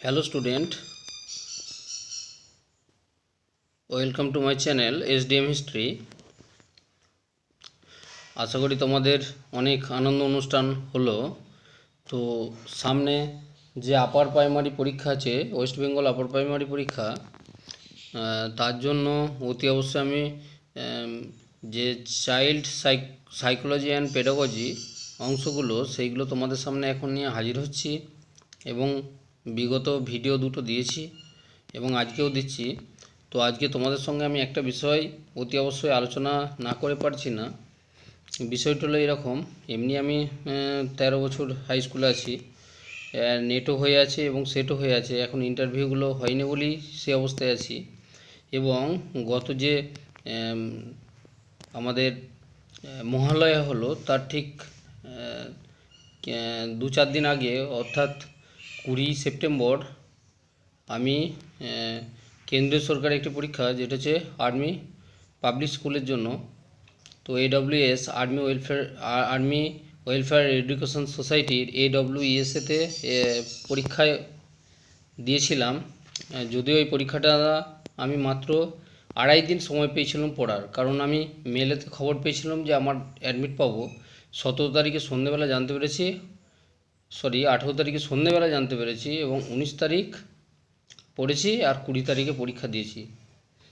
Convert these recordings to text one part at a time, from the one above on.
Hello student, welcome to my channel SDM history. আশা করি তোমাদের অনেক আনন্দ অনুষ্ঠান হলো। তো সামনে যে আপার প্রাইমারি পরীক্ষা আছে, ওয়েস্ট বেঙ্গল আপার প্রাইমারি পরীক্ষা, তার জন্য অতি অবশ্যই আমি যে চাইল্ড সাইকোলজি অ্যান্ড পেডাগজি অংশগুলো সেইগুলো তোমাদের সামনে এখন নিয়ে হাজির হচ্ছি এবং বিগত ভিডিও দুটো দিয়েছি এবং আজকেও দিচ্ছি। তো আজকে তোমাদের সঙ্গে আমি একটা বিষয় অতি অবশ্যই আলোচনা না করে পারছি না। বিষয়টা হলো এরকম, এমনি আমি 13 বছর হাই স্কুলে আছি, নেটও হয়ে আছে এবং সেটও হয়ে আছে, এখন ইন্টারভিউগুলো হয়নি বলেই সে অবস্থায় আছি। এবং গত যে আমাদের মহালয়া হলো তার ঠিক 2-4 দিন আগে, অর্থাৎ 20 সেপ্টেম্বর আমি কেন্দ্রীয় সরকারের একটি পরীক্ষা, যেটা হচ্ছে আর্মি পাবলিক স্কুলের জন্য, তো AWS আর্মি ওয়েলফেয়ার এডুকেশন সোসাইটির AWES-এতে পরীক্ষায় দিয়েছিলাম। যদিও এই পরীক্ষাটা আমি মাত্র 2.5 দিন সময় পেয়েছিলাম পড়ার, কারণ আমি মেলেতে খবর পেয়েছিলাম যে আমার অ্যাডমিট পাবো 17 তারিখে সন্ধ্যেবেলা জানতে পেরেছি, 18 তারিখে সন্ধ্যেবেলা জানতে পেরেছি এবং 19 তারিখ পড়েছি আর 20 তারিখে পরীক্ষা দিয়েছি।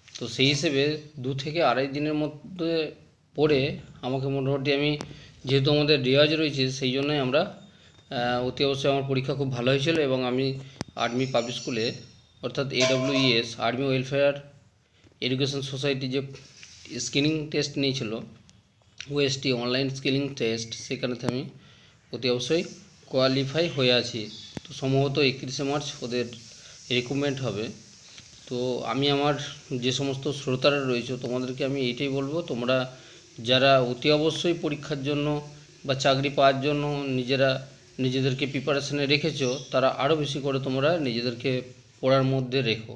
তো সেই হিসেবে 2 থেকে 2.5 দিনের মধ্যে পড়ে আমাকে মোটামুটি, আমি যেহেতু আমাদের রেওয়াজ রয়েছে সেই জন্যই আমরা অতি অবশ্যই আমার পরীক্ষা খুব ভালো হয়েছিল এবং আমি আর্মি পাবলিক স্কুলে, অর্থাৎ AWES army welfare education society যে স্ক্রিনিং টেস্ট নিয়েছিল, OST অনলাইন স্ক্রিনিং টেস্ট, সেখানেতে আমি অতি অবশ্যই কোয়ালিফাই হয়ে আছি। তো সম্ভবত 31শে মার্চ ওদের রিক্রুটমেন্ট হবে। তো আমি আমার যে সমস্ত শ্রোতারা রয়েছে তোমাদেরকে আমি এইটাই বলবো, তোমরা যারা অতি অবশ্যই পরীক্ষার জন্য বা চাকরি পাওয়ার জন্য নিজেদেরকে প্রিপারেশনে রেখেছো, তারা আরও বেশি করে তোমরা নিজেদেরকে পড়ার মধ্যে রেখো।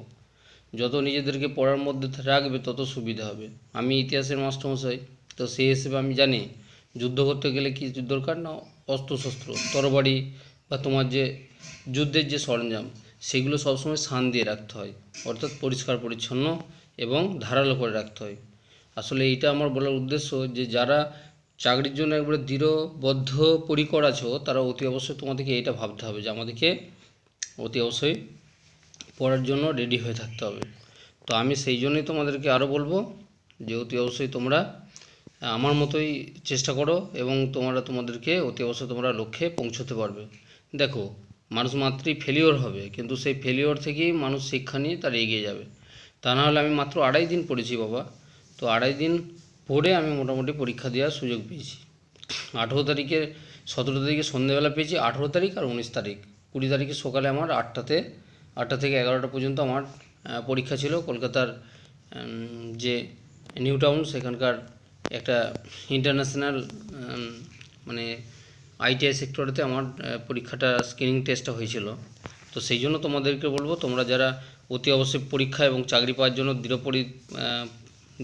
যত নিজেদেরকে পড়ার মধ্যে রাখবে তত সুবিধা হবে। আমি ইতিহাসের মাস্টারমশাই, তো সেই হিসেবে আমি জানি যুদ্ধ করতে গেলে কী দরকার না, অস্ত্রশস্ত্র, তরবারি বা তোমার যে যুদ্ধের যে সরঞ্জাম, সেগুলো সবসময় শান দিয়ে রাখতে হয়, অর্থাৎ পরিষ্কার পরিচ্ছন্ন এবং ধারালো করে রাখতে হয়। আসলে এইটা আমার বলার উদ্দেশ্য যে যারা চাকরির জন্য একবারে দৃঢ়বদ্ধ পরিকর আছো, তারা অতি অবশ্যই তোমাদেরকে এইটা ভাবতে হবে যে আমাদেরকে অতি অবশ্যই পড়ার জন্য রেডি হয়ে থাকতে হবে। তো আমি সেই জন্যই তোমাদেরকে আরও বলবো যে অতি অবশ্যই তোমরা আমার মতোই চেষ্টা করো এবং তোমাদেরকে অতি অবশ্যই তোমরা লক্ষ্যে পৌঁছতে পারবে। দেখো, মানুষ মাত্রই ফেলিওর হবে, কিন্তু সেই ফেলিওর থেকেই মানুষ শিক্ষা নিয়ে তার এগিয়ে যাবে। তা না হলে আমি মাত্র 2.5 দিন পড়েছি বাবা, তো 2.5 দিন পড়ে আমি মোটামুটি পরীক্ষা দেওয়ার সুযোগ পেয়েছি। 17 তারিখে সন্ধ্যেবেলা পেয়েছি, 18 তারিখ আর 19 তারিখ। 20 তারিখে সকালে আমার 8টা থেকে 11টা পর্যন্ত আমার পরীক্ষা ছিল। কলকাতার যে নিউ টাউন, সেখানকার একটা ইন্টারন্যাশনাল মানে ITI সেক্টরেতে আমার পরীক্ষাটা, স্ক্রিনিং টেস্টটা হয়েছিল। তো সেই জন্য তোমাদেরকে বলবো, তোমরা যারা অতি অবশ্যই পরীক্ষা এবং চাকরি পাওয়ার জন্য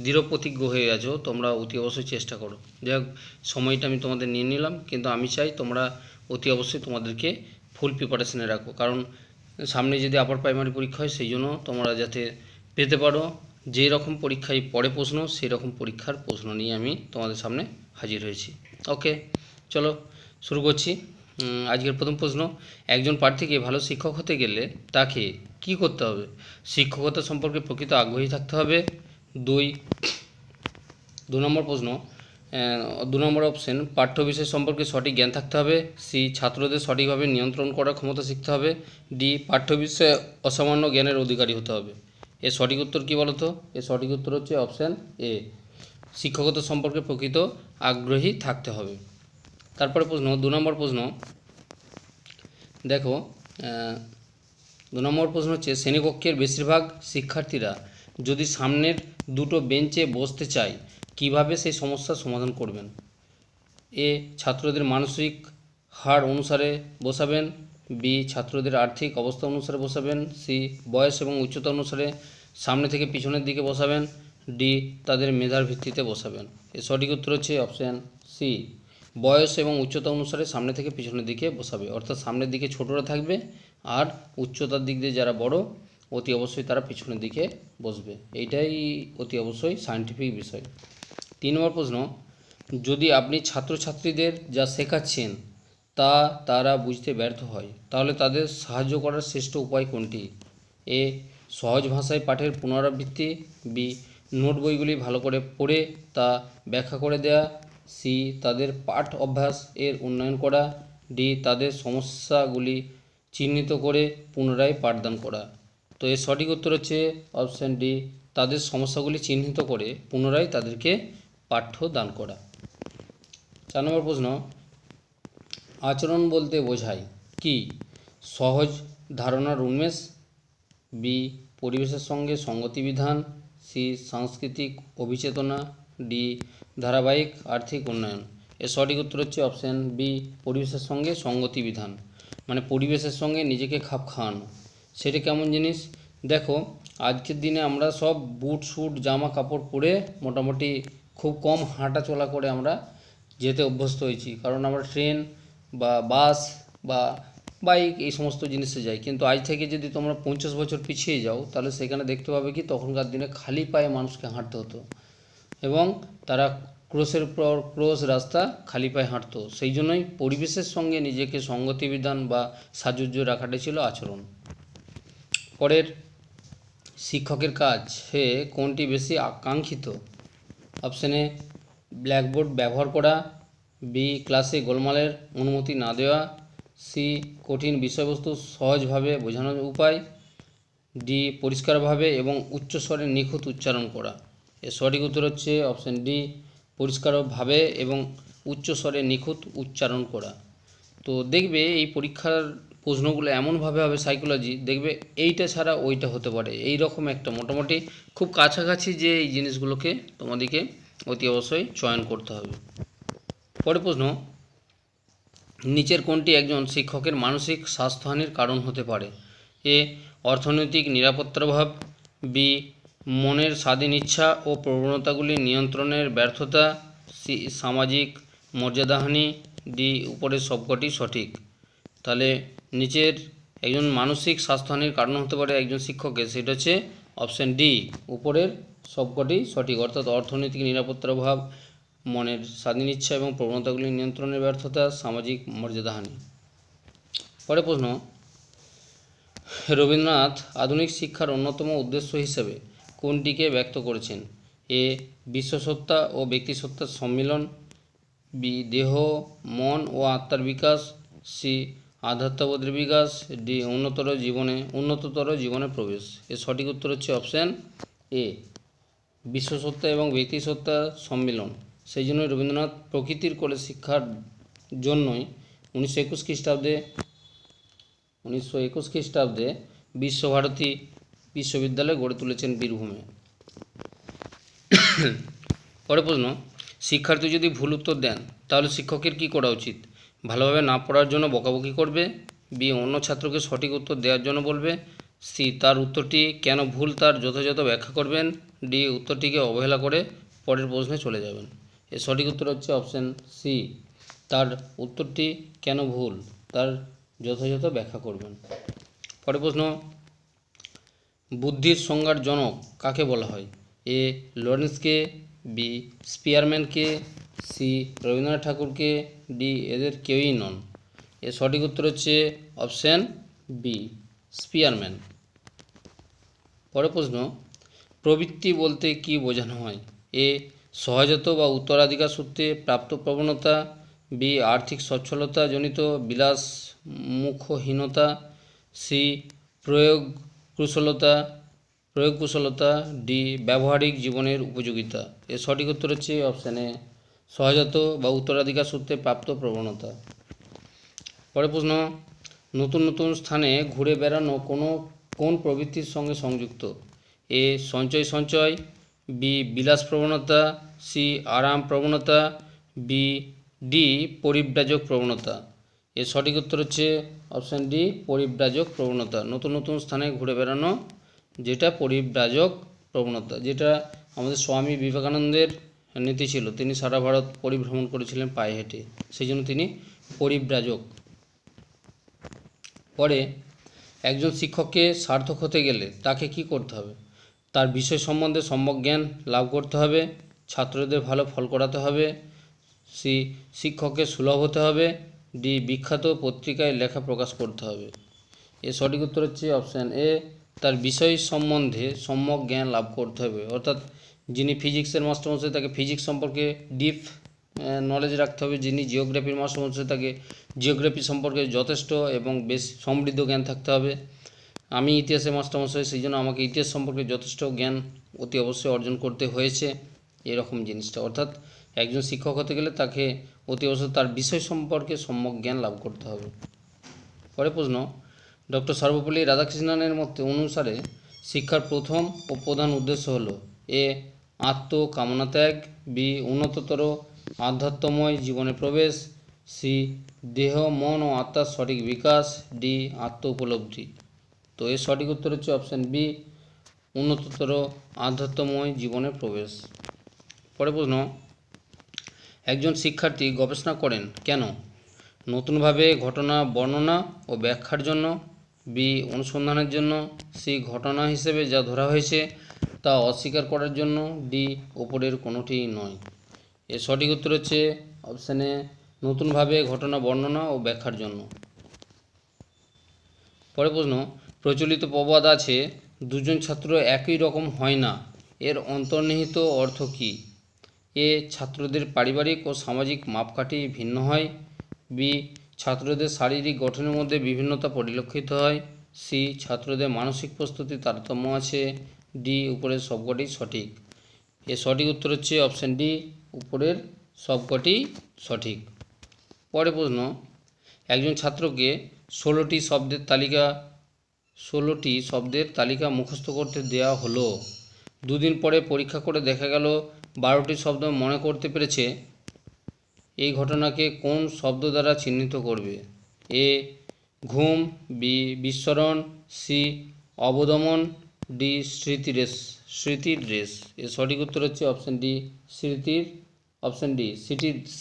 দৃঢ় প্রতিজ্ঞ হয়ে আছো, তোমরা অতি অবশ্যই চেষ্টা করো। যাই হোক, সময়টা আমি তোমাদের নিয়ে নিলাম, কিন্তু আমি চাই তোমরা অতি অবশ্যই তোমাদেরকে ফুল প্রিপারেশনে রাখো, কারণ সামনে যদি আপার প্রাইমারি পরীক্ষা হয়, সেই জন্য তোমরা যাতে পেতে পারো যেই রকম পরীক্ষায় পড়ে প্রশ্ন, সেই রকম পরীক্ষার প্রশ্ন নিয়ে আমি তোমাদের সামনে হাজির হয়েছি। ওকে, চলো শুরু করছি। আজকের প্রথম প্রশ্ন, একজন প্রার্থীকে ভালো শিক্ষক হতে গেলে তাকে কি করতে হবে? শিক্ষকতা সম্পর্কে প্রকৃত আগ্রহী থাকতে হবে। 2 নম্বর প্রশ্ন, 2 নম্বর অপশন, পাঠ্য বিষয় সম্পর্কে সঠিক জ্ঞান থাকতে হবে। সি, ছাত্রদের সঠিকভাবে নিয়ন্ত্রণ করার ক্ষমতা শিখতে হবে। ডি, পাঠ্য বিষয়ে অসামান্য জ্ঞানের অধিকারী হতে হবে। এর সঠিক উত্তর কী বলো তো? এর সঠিক উত্তর হচ্ছে অপশান এ, শিক্ষকতা সম্পর্কে প্রকৃত আগ্রহী থাকতে হবে। তারপরে প্রশ্ন, 2 নম্বর প্রশ্ন দেখো, 2 নম্বর প্রশ্ন হচ্ছে, শ্রেণীকক্ষের বেশিরভাগ শিক্ষার্থীরা যদি সামনের দুটো বেঞ্চে বসতে চায়, কিভাবে সেই সমস্যার সমাধান করবেন? এ, ছাত্রদের মানসিক হার অনুসারে বসাবেন। বি, ছাত্রদের আর্থিক অবস্থা অনুসারে বসাবেন। সি, বয়স এবং উচ্চতা অনুসারে সামনে থেকে পিছনের দিকে বসাবেন। ডি, তাদের মেধার ভিত্তিতে বসাবেন। এর সঠিক উত্তর হচ্ছে অপশান সি, বয়স এবং উচ্চতা অনুসারে সামনে থেকে পিছনের দিকে বসাবে, অর্থাৎ সামনের দিকে ছোটরা থাকবে আর উচ্চতার দিক দিয়ে যারা বড় অতি অবশ্যই তারা পিছনের দিকে বসবে। এইটাই অতি অবশ্যই সায়েন্টিফিক বিষয়। 3 নম্বর প্রশ্ন, যদি আপনি ছাত্রছাত্রীদের যা শেখাচ্ছেন তা তারা বুঝতে ব্যর্থ হয় তাহলে তাদের সাহায্য করার শ্রেষ্ঠ উপায় কোনটি? এ, সহজ ভাষায় পাঠের পুনরাবৃত্তি। বি, নোট বইগুলি ভালো করে পড়ে তা ব্যাখ্যা করে দেয়া। সি, তাদের পাঠ অভ্যাস এর উন্নয়ন করা। ডি, তাদের সমস্যাগুলি চিহ্নিত করে পুনরায় পাঠদান করা। তো এর সঠিক উত্তর হচ্ছে অপশান ডি, তাদের সমস্যাগুলি চিহ্নিত করে পুনরায় তাদেরকে পাঠ্য দান করা। 4 নম্বর প্রশ্ন, আচরণ বলতে বোঝায় কি? সহজ ধারণার উন্মেষ। বি, পরিবেশের সঙ্গে সঙ্গতি বিধান। সি, সাংস্কৃতিক অভিচেতনা। ডি, ধারাবাহিক আর্থিক উন্নয়ন। এর সঠিক উত্তর হচ্ছে অপশান বি, পরিবেশের সঙ্গে সঙ্গতি বিধান, মানে পরিবেশের সঙ্গে নিজেকে খাপ খাওয়ানো। সেটা কেমন জিনিস? দেখো, আজকের দিনে আমরা সব বুট স্যুট জামা কাপড় পরে মোটামুটি খুব কম হাঁটা চলা করে আমরা যেতে অভ্যস্ত হয়েছি, কারণ আমরা ট্রেন বা বাস বা বাইক এই সমস্ত জিনিসে যাই। কিন্তু আজ থেকে যদি তোমরা 50 বছর পিছিয়ে যাও তাহলে সেখানে দেখতে পাবে কি তখনকার দিনে খালি পায়ে মানুষকে হাঁটতে হতো এবং তারা ক্রোশের পর ক্রোশ রাস্তা খালি পায়ে হাঁটতো। সেই জন্যই পরিবেশের সঙ্গে নিজেকে সঙ্গতি বিধান বা সাযুজ্য রাখাটাই ছিল আচরণ। পরের, শিক্ষকের কাছে কোনটি বেশি আকাঙ্ক্ষিত? অপশান এ, ব্ল্যাকবোর্ড ব্যবহার করা। বি, ক্লাসে গোলমালের অনুমতি না দেওয়া। সি, কঠিন বিষয়বস্তু সহজভাবে বোঝানোর উপায়। ডি, পরিষ্কারভাবে এবং উচ্চস্বরে নিখুঁত উচ্চারণ করা। এর সঠিক উত্তর হচ্ছে অপশান ডি, পরিষ্কারভাবে এবং উচ্চস্বরে নিখুঁত উচ্চারণ করা। তো দেখবে এই পরীক্ষার প্রশ্নগুলো এমনভাবে হবে সাইকোলজি, দেখবে এইটা ছাড়া ওইটা হতে পারে, এই রকম একটা মোটামুটি খুব কাছাকাছি যে এই জিনিসগুলোকে তোমাদেরকে অতি অবশ্যই চয়ন করতে হবে। পরের প্রশ্ন, নিচের কোনটি একজন শিক্ষকের মানসিক স্বাস্থ্যহানির কারণ হতে পারে? এ, অর্থনৈতিক নিরাপত্তার অভাব। বি, মনের স্বাধীন ইচ্ছা ও প্রবণতাগুলি নিয়ন্ত্রণের ব্যর্থতা। সি, সামাজিক মর্যাদাহানি। ডি, উপরের সবকটি সঠিক। তাহলে নিচের একজন মানসিক স্বাস্থ্যহানির কারণ হতে পারে একজন শিক্ষকের, সেটা হচ্ছে অপশান ডি, উপরের সবকটি সঠিক, অর্থাৎ অর্থনৈতিক নিরাপত্তার অভাব, মনের স্বাধীন ইচ্ছা এবং প্রবণতাগুলি নিয়ন্ত্রণের ব্যর্থতা, সামাজিক মর্যাদাহানি। পরের প্রশ্ন, রবীন্দ্রনাথ আধুনিক শিক্ষার অন্যতম উদ্দেশ্য হিসেবে কোনটিকে ব্যক্ত করেছেন? এ, বিশ্বসত্তা ও ব্যক্তিসত্তার সম্মিলন। বি, দেহ মন ও আত্মার বিকাশ। সি, আধ্যাত্মবোধের বিকাশ। ডি, উন্নততর জীবনে প্রবেশ। এর সঠিক উত্তর হচ্ছে অপশান এ, বিশ্বসত্তা এবং ব্যক্তিসত্তার সম্মিলন। সেই জন্যই রবীন্দ্রনাথ প্রকৃতির কোলে শিক্ষার জন্যই 1921 খ্রিস্টাব্দে বিশ্বভারতী বিশ্ববিদ্যালয় গড়ে তুলেছেন বীরভূমে। পরের প্রশ্ন, শিক্ষার্থী যদি ভুল উত্তর দেন তাহলে শিক্ষকের কী করা উচিত? ভালোভাবে না পড়ার জন্য বকাবকি করবে। বি, অন্য ছাত্রকে সঠিক উত্তর দেওয়ার জন্য বলবে। সি, তার উত্তরটি কেন ভুল তার যথাযথ ব্যাখ্যা করবেন। ডি, উত্তরটিকে অবহেলা করে পরের প্রশ্নে চলে যাবেন। এর সঠিক উত্তর হচ্ছে অপশান সি, তার উত্তরটি কেন ভুল তার যথাযথ ব্যাখ্যা করবেন। পরের প্রশ্ন, বুদ্ধির সংজ্ঞার জনক কাকে বলা হয়? এ, লরেন্সকে। বি, স্পিয়ারম্যানকে। সি, রবীন্দ্রনাথ ঠাকুরকে। ডি, এদের কেউই নন। এর সঠিক উত্তর হচ্ছে অপশান বি, স্পিয়ারম্যান। পরের প্রশ্ন, প্রবৃত্তি বলতে কি বোঝানো হয়? এ, সহজাত বা উত্তরাধিকার সূত্রে প্রাপ্ত প্রবণতা। বি, আর্থিক সচ্ছলতা জনিত বিলাসমুখহীনতা। সি, প্রয়োগ কুশলতা। ডি, ব্যবহারিক জীবনের উপযোগিতা। এর সঠিক উত্তর হচ্ছে অপশান এ, সহজাত বা উত্তরাধিকার সূত্রে প্রাপ্ত প্রবণতা। পরের প্রশ্ন, নতুন নতুন স্থানে ঘুরে বেড়ানো কোন প্রবৃত্তির সঙ্গে সংযুক্ত? এ, সঞ্চয়। বি, বিলাস প্রবণতা। সি, আরাম প্রবণতা। ডি, পরিব্রাজক প্রবণতা। এর সঠিক উত্তর হচ্ছে অপশান ডি, পরিব্রাজক প্রবণতা। নতুন নতুন স্থানে ঘুরে বেড়ানো যেটা পরিব্রাজক প্রবণতা, যেটা আমাদের স্বামী বিবেকানন্দের নীতি ছিল, তিনি সারা ভারত পরিভ্রমণ করেছিলেন পায়ে হেঁটে, সেই জন্য তিনি পরিব্রাজক। পরে একজন শিক্ষককে সার্থক হতে গেলে তাকে কি করতে হবে? তার বিষয় সম্বন্ধে সম্যক জ্ঞান লাভ করতে হবে, ছাত্রদের ভালো ফল করাতে হবে, সি শিক্ষককে সুলভ হতে হবে, ডি বিখ্যাত পত্রিকায় লেখা প্রকাশ করতে হবে। এর সঠিক উত্তর হচ্ছে অপশান এ, তার বিষয় সম্বন্ধে সম্যক জ্ঞান লাভ করতে হবে। অর্থাৎ যিনি ফিজিক্সের মাস্টারমশাই তাকে ফিজিক্স সম্পর্কে ডিপ নলেজ রাখতে হবে, যিনি জিওগ্রাফির মাস্টারমশাই তাকে জিওগ্রাফি সম্পর্কে যথেষ্ট এবং বেশ সমৃদ্ধ জ্ঞান থাকতে হবে। আমি ইতিহাসের মাস্টারমশাই, সেই জন্য আমাকে ইতিহাস সম্পর্কে যথেষ্ট জ্ঞান অতি অবশ্যই অর্জন করতে হয়েছে, এরকম জিনিসটা। অর্থাৎ একজন শিক্ষক হতে গেলে তাকে অতি অবশ্যই তার বিষয় সম্পর্কে সম্যক জ্ঞান লাভ করতে হবে। পরে প্রশ্ন, ডক্টর সর্বপল্লী রাধাকৃষ্ণনের মতে অনুসারে শিক্ষার প্রথম ও প্রধান উদ্দেশ্য হল এ আত্মকামনাত্যাগ, বি উন্নততর আধ্যাত্মময় জীবনে প্রবেশ, সি দেহ মন ও আত্মার সঠিক বিকাশ, ডি আত্ম উপলব্ধি। তো এর সঠিক উত্তর হচ্ছে অপশান বি, উন্নততর আধ্যাত্মময় জীবনে প্রবেশ। পরে প্রশ্ন, একজন শিক্ষার্থী গবেষণা করেন কেন? নতুনভাবে ঘটনা বর্ণনা ও ব্যাখ্যার জন্য, বি অনুসন্ধানের জন্য, সি ঘটনা হিসেবে যা ধরা হয়েছে তা অস্বীকার করার জন্য, ডি ওপরের কোনোটি নয়। এর সঠিক উত্তর হচ্ছে অপশানে নতুনভাবে ঘটনা বর্ণনা ও ব্যাখ্যার জন্য। পরে প্রশ্ন, প্রচলিত প্রবাদ আছে দুজন ছাত্র একই রকম হয় না, এর অন্তর্নিহিত অর্থ কী? এ ছাত্রদের পারিবারিক ও সামাজিক মাপকাঠি ভিন্ন হয়, বি ছাত্রদের শারীরিক গঠনের মধ্যে বিভিন্নতা পরিলক্ষিত হয়, সি ছাত্রদের মানসিক প্রস্তুতি তারতম্য আছে, ডি উপরের সবকটি সঠিক। এর সঠিক উত্তর হচ্ছে অপশান ডি, উপরের সবকটি সঠিক। পরে প্রশ্ন, একজন ছাত্রকে 16টি শব্দের তালিকা মুখস্থ করতে দেওয়া হলো। দুদিন পরে পরীক্ষা করে দেখা গেল 12টি শব্দ মনে করতে পেরেছে। এই ঘটনাকে কোন শব্দ দ্বারা চিহ্নিত করবে? এ ঘুম, বি বিস্মরণ, সি অবদমন, ডি স্মৃতির রেশ। এর সঠিক উত্তর হচ্ছে অপশান ডি,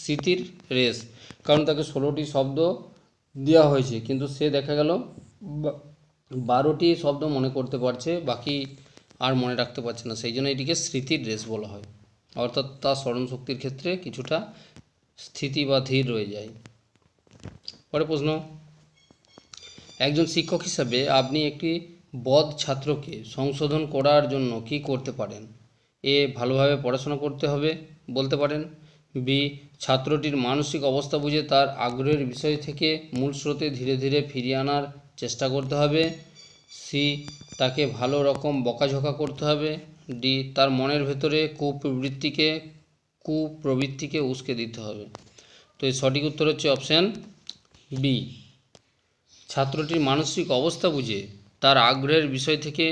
স্মৃতির রেশ। কারণ তাকে 16টি শব্দ দেওয়া হয়েছে, কিন্তু সে দেখা গেল 12টি শব্দ মনে করতে পারছে, বাকি আর মনে রাখতে পারছে না, সেই জন্য এটিকে স্মৃতির রেশ বলা হয়। অর্থাৎ তার স্মরণশক্তির ক্ষেত্রে কিছুটা স্থিতি বা ধীর রয়ে যায়। পরে প্রশ্ন, একজন শিক্ষক হিসাবে আপনি একটি বদ ছাত্রকে সংশোধন করার জন্য কি করতে পারেন? এ ভালোভাবে পড়াশোনা করতে হবে বলতে পারেন, বি ছাত্রটির মানসিক অবস্থা বুঝে তার আগ্রহের বিষয় থেকে মূল স্রোতে ধীরে ধীরে ফিরিয়ে আনার চেষ্টা করতে হবে, সি তাকে ভালো রকম বকাঝকা করতে হবে, ডি তার মনের ভেতরে কুপ্রবৃত্তিকে উস্কে দিতে হবে। তো এর সঠিক উত্তর হচ্ছে অপশান বি, ছাত্রটির মানসিক অবস্থা বুঝে তার আগ্রহের বিষয় থেকে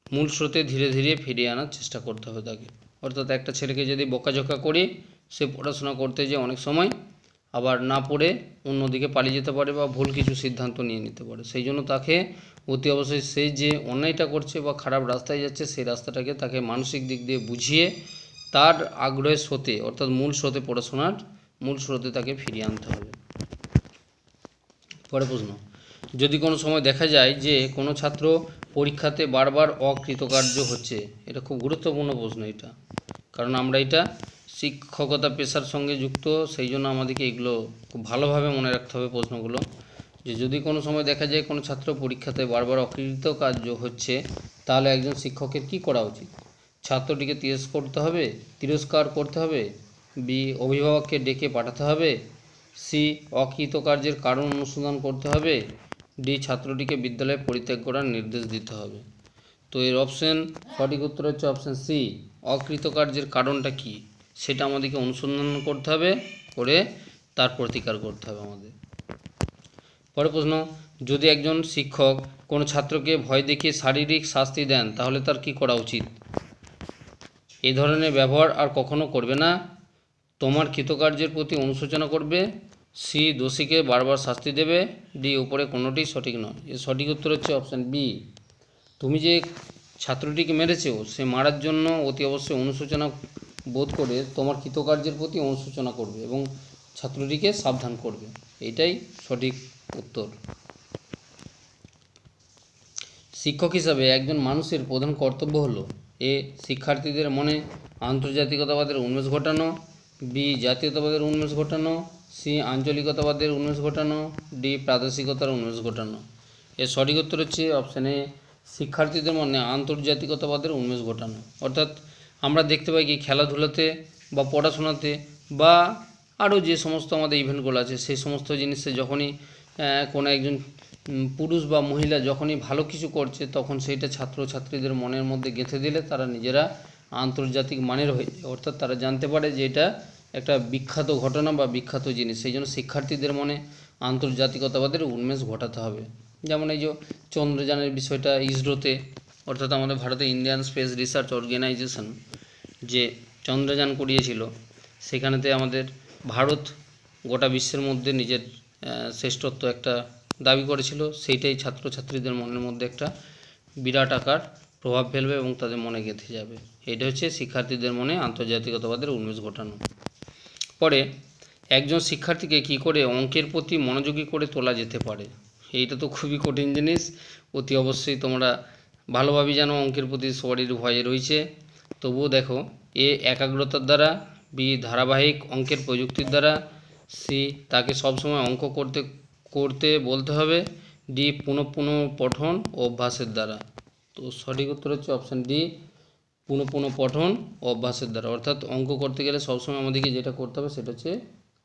মূল স্রোতে ধীরে ধীরে ফিরিয়ে আনার চেষ্টা করতে হবে তাকে। অর্থাৎ একটা ছেলেকে যদি বকাঝকা করে সে পড়াশোনা করতে যেয়ে অনেক সময় আবার না পড়ে অন্যদিকে পালিয়ে যেতে পারে বা ভুল কিছু সিদ্ধান্ত নিয়ে নিতে পারে, সেই জন্য তাকে অতি অবশ্যই সে যে অন্যায়টা করছে বা খারাপ রাস্তায় যাচ্ছে সেই রাস্তাটাকে তাকে মানসিক দিক দিয়ে বুঝিয়ে তার আগ্রহের স্রোতে, অর্থাৎ মূল স্রোতে, পড়াশোনার মূল স্রোতে তাকে ফিরিয়ে আনতে হবে। পরে প্রশ্ন, যদি কোনো সময় দেখা যায় যে কোনো ছাত্র পরীক্ষাতে বারবার অকৃতকার্য হচ্ছে, এটা খুব গুরুত্বপূর্ণ প্রশ্ন এটা, কারণ আমরা এটা শিক্ষকতা পেশার সঙ্গে যুক্ত, সেই জন্য আমাদেরকে এগুলো খুব ভালোভাবে মনে রাখতে হবে প্রশ্নগুলো। যে যদি কোনো সময় দেখা যায় কোনো ছাত্র পরীক্ষাতে বারবার অকৃতকার্য হচ্ছে, তাহলে একজন শিক্ষকের কি করা উচিত? ছাত্রটিকে তিরস্কার করতে হবে, বি অভিভাবককে ডেকে পাঠাতে হবে, সি অকৃতকার্যের কারণ অনুসন্ধান করতে হবে, ডি ছাত্রটিকে বিদ্যালয়ে পরিত্যাগ করার নির্দেশ দিতে হবে। তো এর সঠিক উত্তর হচ্ছে অপশান সি, অকৃতকার্যের কারণটা কি সেটা আমাদেরকে অনুসন্ধান করতে হবে, করে তার প্রতিকার করতে হবে আমাদের। পরে প্রশ্ন, যদি একজন শিক্ষক কোনো ছাত্রকে ভয় দেখিয়ে শারীরিক শাস্তি দেন তাহলে তার কি করা উচিত? এই ধরনের ব্যবহার আর কখনো করবে না, তোমার কৃতকার্যের প্রতি অনুশোচনা করবে, সি দোষীকে বারবার শাস্তি দেবে, ডি উপরে কোনোটি সঠিক নয়। এর সঠিক উত্তর হচ্ছে অপশান বি, তুমি যে ছাত্রটিকে মেরেছো সে মারার জন্য অতি অবশ্যই অনুশোচনা বোধ করে তোমার কৃতকার্যের প্রতি অনুশোচনা করবে এবং ছাত্রটিকে সাবধান করবে, এইটাই সঠিক উত্তর। শিক্ষক হিসাবে একজন মানুষের প্রধান কর্তব্য হলো এ শিক্ষার্থীদের মনে আন্তর্জাতিকতাবাদের উন্মেষ ঘটানো, বি জাতীয়তাবাদের উন্মেষ ঘটানো, সি আঞ্চলিকতাবাদের উন্মেষ ঘটানো, ডি প্রাদেশিকতার উন্মেষ ঘটানো। এর সঠিক উত্তর হচ্ছে অপশান এ, শিক্ষার্থীদের মনে আন্তর্জাতিকতাবাদের উন্মেষ ঘটানো। অর্থাৎ আমরা দেখতে পাই কি খেলাধুলাতে বা পড়াশোনাতে বা আরও যে সমস্ত আমাদের ইভেন্টগুলো আছে সেই সমস্ত জিনিসে যখনই কোনো একজন পুরুষ বা মহিলা যখনই ভালো কিছু করছে তখন সেইটা ছাত্রছাত্রীদের মনের মধ্যে গেঁথে দিলে তারা নিজেরা আন্তর্জাতিক মানের হয়ে যায়। অর্থাৎ তারা জানতে পারে যে এটা একটা বিখ্যাত ঘটনা বা বিখ্যাত জিনিস, সেই জন্য শিক্ষার্থীদের মনে আন্তর্জাতিকতাবাদের উন্মেষ ঘটাতে হবে। যেমন এই যে চন্দ্রযানের বিষয়টা ইসরোতে, অর্থাৎ আমাদের ভারতে ইন্ডিয়ান স্পেস রিসার্চ অর্গানাইজেশন যে চন্দ্রযান করিয়েছিল, সেখানেতে আমাদের ভারত গোটা বিশ্বের মধ্যে নিজের শ্রেষ্ঠত্ব একটা দাবি করেছিল। সেইটাই ছাত্রছাত্রীদের মনের মধ্যে একটা বিরাট আকার প্রভাব ফেলবে এবং তাদের মনে গেঁথে যাবে। এটা হচ্ছে শিক্ষার্থীদের মনে আন্তর্জাতিকতাবাদের উন্মেষ ঘটানো। পরে একজন শিক্ষার্থীকে কী করে অঙ্কের প্রতি মনোযোগী করে তোলা যেতে পারে? এইটা তো খুবই কঠিন জিনিস, অতি অবশ্যই তোমরা ভালোভাবেই জানো অঙ্কের প্রতি সবারই ভয় রয়েছে। তবুও দেখো, এ একাগ্রতার দ্বারা, বি ধারাবাহিক অঙ্কের প্রযুক্তির দ্বারা, সি তাকে সবসময় অঙ্ক করতে বলতে হবে, ডি পুনঃ পঠন ও অভ্যাসের দ্বারা। তো সঠিক উত্তর হচ্ছে অপশান ডি, পুনঃ পঠন ও অভ্যাসের দ্বারা। অর্থাৎ অঙ্ক করতে গেলে সবসময় আমাদেরকে যেটা করতে হবে সেটা হচ্ছে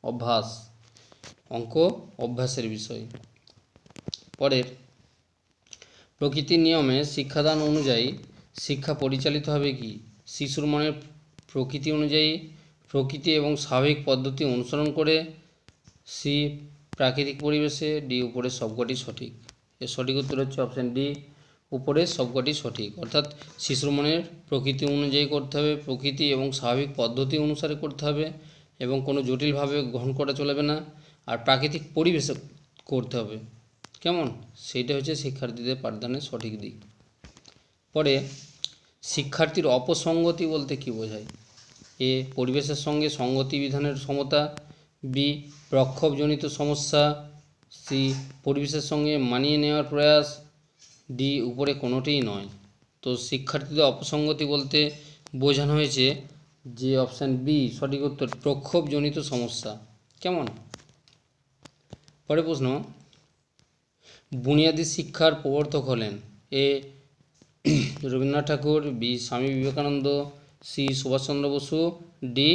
অভ্যাস, অঙ্ক অভ্যাসের বিষয়। পরের, প্রকৃতির নিয়মে শিক্ষাদান অনুযায়ী শিক্ষা পরিচালিত হবে কি? শিশুর মনের প্রকৃতি অনুযায়ী, প্রকৃতি এবং স্বাভাবিক পদ্ধতি অনুসরণ করে, সি প্রাকৃতিক পরিবেশে, ডি উপরের সবকটি সঠিক। এর সঠিক উত্তর হচ্ছে অপশান ডি, উপরের সবকটি সঠিক। অর্থাৎ শিশুর মনের প্রকৃতি অনুযায়ী করতে হবে, প্রকৃতি এবং স্বাভাবিক পদ্ধতি অনুসারে করতে হবে, এবং কোনো জটিলভাবে গ্রহণ করা চলবে না, আর প্রাকৃতিক পরিবেশে করতে হবে। কেমন? সেইটা হচ্ছে শিক্ষার্থীদের পাঠদানের সঠিক দিক। পরে, শিক্ষার্থীর অপসঙ্গতি বলতে কী বোঝায়? এ পরিবেশের সঙ্গে সঙ্গতি বিধানের সমতা, বি প্রক্ষোভজনিত সমস্যা, সি পরিবেশের সঙ্গে মানিয়ে নেওয়ার প্রয়াস, ডি উপরে কোনোটিই নয়। তো শিক্ষার্থীদের অপসঙ্গতি বলতে বোঝানো হয়েছে যে অপশান বি সঠিক উত্তর, প্রক্ষোভজনিত সমস্যা। কেমন? পরে প্রশ্ন, বুনিয়াদী শিক্ষার প্রবর্তক হলেন এ রবীন্দ্রনাথ ঠাকুর, B Swami Vivekananda, C Subhash Chandra Basu, D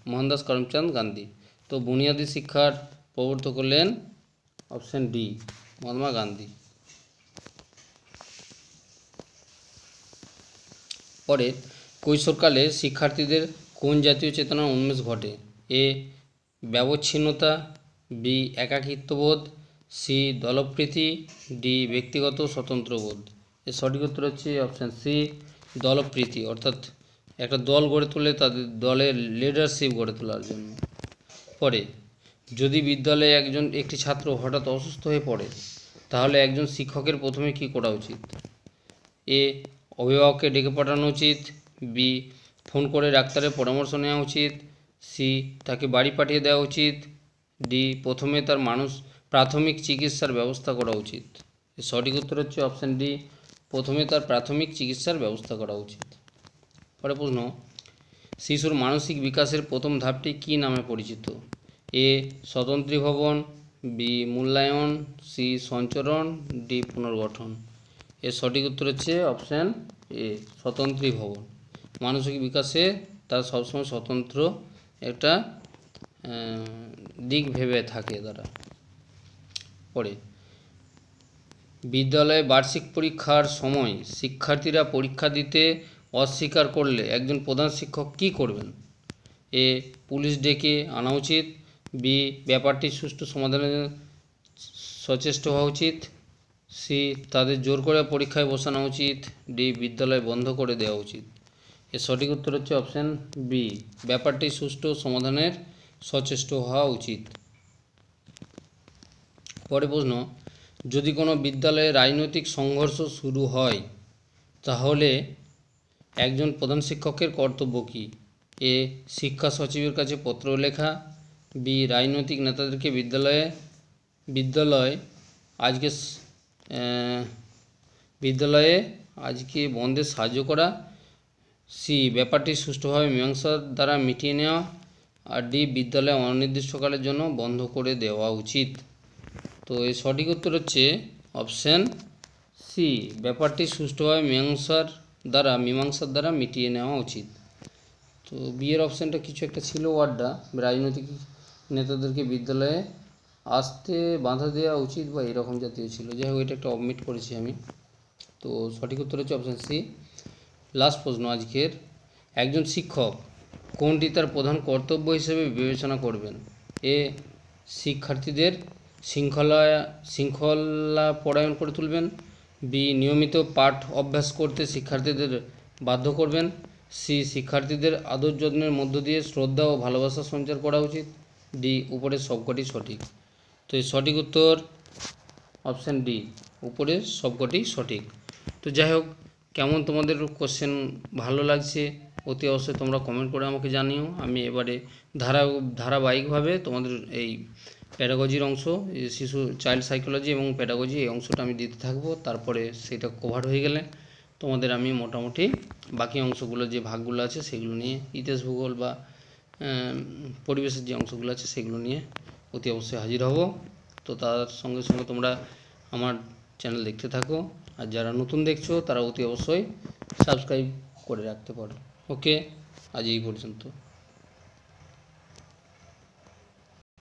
Mohandas Karamchand Gandhi. তো বুনিয়াদী শিক্ষার প্রবর্তক হলেন অপশান ডি, মহাত্মা গান্ধী। পরে, কৈশোরকালে শিক্ষার্থীদের কোন জাতীয় চেতনার উন্মেষ ঘটে? এ ব্যবচ্ছিন্নতা, বি একাকিত্ববোধ, সি দলপ্রীতি, ডি ব্যক্তিগত স্বতন্ত্রবোধ। এর সঠিক উত্তর হচ্ছে অপশান সি, দলপ্রীতি। অর্থাৎ একটা দল গড়ে তুলে তাদের দলের লিডারশিপ গড়ে তোলার জন্য। পরে, যদি বিদ্যালয়ে একটি ছাত্র হঠাৎ অসুস্থ হয়ে পড়ে তাহলে একজন শিক্ষকের প্রথমে কী করা উচিত? এ অভিভাবককে ডেকে পাঠানো উচিত, বি ফোন করে ডাক্তারের পরামর্শ নেওয়া উচিত, সি তাকে বাড়ি পাঠিয়ে দেওয়া উচিত, ডি প্রথমে তার প্রাথমিক চিকিৎসার ব্যবস্থা করা উচিত। সঠিক উত্তর হচ্ছে অপশান ডি, প্রথমে তার প্রাথমিক চিকিৎসার ব্যবস্থা করা উচিত। পরে প্রশ্ন, শিশুর মানসিক বিকাশের প্রথম ধাপটি কী নামে পরিচিত? এ স্বতন্ত্রীভবন, বি মূল্যায়ন, সি সঞ্চরণ, ডি পুনর্গঠন। এর সঠিক উত্তর হচ্ছে অপশান এ, স্বতন্ত্রীভবন। মানসিক বিকাশে তার সবসময় স্বতন্ত্র একটা দিক ভেবে থাকে তারা। পরে, বিদ্যালয়ে বার্ষিক পরীক্ষার সময় শিক্ষার্থীরা পরীক্ষা দিতে অস্বীকার করলে একজন প্রধান শিক্ষক কী করবেন? এ পুলিশ ডেকে আনা উচিত, বি ব্যাপারটি সুষ্ঠু সমাধানে সচেষ্ট হওয়া উচিত, সি তাদের জোর করে পরীক্ষায় বসানো উচিত, ডি বিদ্যালয় বন্ধ করে দেওয়া উচিত। এর সঠিক উত্তর হচ্ছে অপশান বি, ব্যাপারটি সুষ্ঠু সমাধানের সচেষ্ট হওয়া উচিত। পরে প্রশ্ন, যদি কোনো বিদ্যালয়ে রাজনৈতিক সংঘর্ষ শুরু হয় তাহলে একজন প্রধান শিক্ষকের কর্তব্য কী? এ শিক্ষা সচিবের কাছে পত্র লেখা, বি রাজনৈতিক নেতাদেরকে বিদ্যালয় বিদ্যালয়ে আজকে বন্ধে সাহায্য করা, সি ব্যাপারটি সুষ্ঠুভাবে মীমাংসার দ্বারা মিটিয়ে নেওয়া, আর ডি বিদ্যালয় অনির্দিষ্টকালের জন্য বন্ধ করে দেওয়া উচিত। তো এর সঠিক উত্তর হচ্ছে অপশান সি, ব্যাপারটি সুষ্ঠুভাবে মীমাংসার দ্বারা মিটিয়ে নেওয়া উচিত। তো বিয়ের অপশানটা কিছু একটা ছিল ওয়ার্ডটা, রাজনৈতিক নেতাদেরকে বিদ্যালয়ে আসতে বাধা দেওয়া উচিত বা এরকম জাতীয় ছিল, যাই হোক এটা একটা অবমিট করেছি আমি। তো সঠিক উত্তর হচ্ছে অপশান সি। লাস্ট প্রশ্ন আজকের, একজন শিক্ষক কোনটি তার প্রধান কর্তব্য হিসেবে বিবেচনা করবেন? এ শিক্ষার্থীদের শৃঙ্খলা পরায়ণ করে তুলবেন, বি নিয়মিত পাঠ অভ্যাস করতে শিক্ষার্থীদের বাধ্য করবেন, সি শিক্ষার্থীদের আদর যত্নের মধ্য দিয়ে শ্রদ্ধা ও ভালোবাসা সঞ্চার করা উচিত, ডি উপরের সবকটি সঠিক। তো এই সঠিক উত্তর অপশান ডি, উপরের সবকটি সঠিক। তো যাই হোক, কেমন তোমাদের কোশ্চেন ভালো লাগছে অতি অবশ্যই তোমরা কমেন্ট করে আমাকে জানিও। আমি এবারে ধারাবাহিকভাবে তোমাদের এই প্যাডাগজির অংশ, শিশু চাইল্ড সাইকোলজি এবং প্যাডাগজি, এই অংশটা আমি দিতে থাকবো। তারপরে সেটা কভার হয়ে গেলে তোমাদের আমি মোটামুটি বাকি অংশগুলো যে ভাগগুলো আছে সেগুলো নিয়ে, ইতিহাস ভূগোল বা পরিবেশের যে অংশগুলো আছে সেগুলো নিয়ে অতি অবশ্যই হাজির হব। তো তার সঙ্গে সঙ্গে তোমরা আমার চ্যানেল দেখতে থাকো, আর যারা নতুন দেখছো তারা অতি অবশ্যই সাবস্ক্রাইব করে রাখতে পারো। ওকে, আজ এই পর্যন্ত।